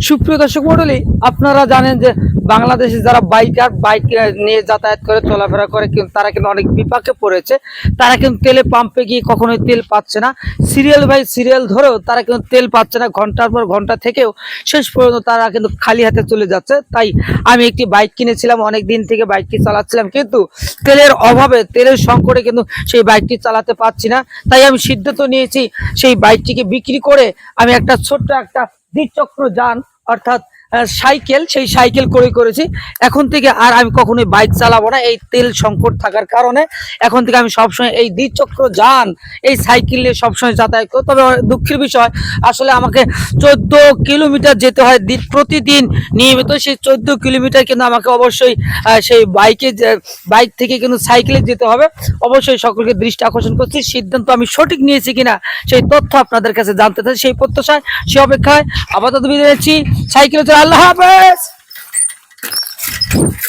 সুপ্রিয় দর্শক মণ্ডলী, আপনারা জানেন যে বাংলাদেশে যারা বাইক নিয়ে যাতায়াত করে চলাফেরা করে কিন্তু তারা কিন্তু অনেক বিপাকে পড়েছে। তারা কিন্তু তেলে পাম্পে গিয়ে কখনোই তেল পাচ্ছে না, সিরিয়াল বাই সিরিয়াল ধরেও তারা কিন্তু তেল পাচ্ছে না, ঘন্টার পর ঘন্টা থেকেও শেষ পর্যন্ত তারা কিন্তু খালি হাতে চলে যাচ্ছে। তাই আমি একটি বাইক কিনেছিলাম, অনেক দিন থেকে বাইকটি চালাচ্ছিলাম, কিন্তু তেলের অভাবে, তেলের সংকটে কিন্তু সেই বাইকটি চালাতে পারছি না। তাই আমি সিদ্ধান্ত নিয়েছি সেই বাইকটিকে বিক্রি করে আমি একটা ছোট্ট একটা দ্বিচক্র যান অর্থাৎ সাইকেল, সেই সাইকেল করেছি। এখন থেকে আর আমি কখনোই বাইক চালাবো না এই তেল সংকট থাকার কারণে। এখন থেকে আমি সবসময় এই দ্বিচক্র যান, এই সাইকেল নিয়ে সবসময় যাতায়াত করি। তবে দুঃখের বিষয়, আসলে আমাকে 14 কিলোমিটার যেতে হয় প্রতিদিন নিয়মিত। সেই 14 কিলোমিটার কিন্তু আমাকে অবশ্যই সেই বাইক থেকে কিন্তু সাইকেলে যেতে হবে। অবশ্যই সকলকে দৃষ্টি আকর্ষণ করছি, সিদ্ধান্ত আমি সঠিক নিয়েছি কিনা সেই তথ্য আপনাদের কাছে জানতে চাই। সেই প্রত্যাশায়, সেই অপেক্ষায় আপাতত বিদায় নিচ্ছি। সাইকেলে চলে, আল্লাহ হাফেজ।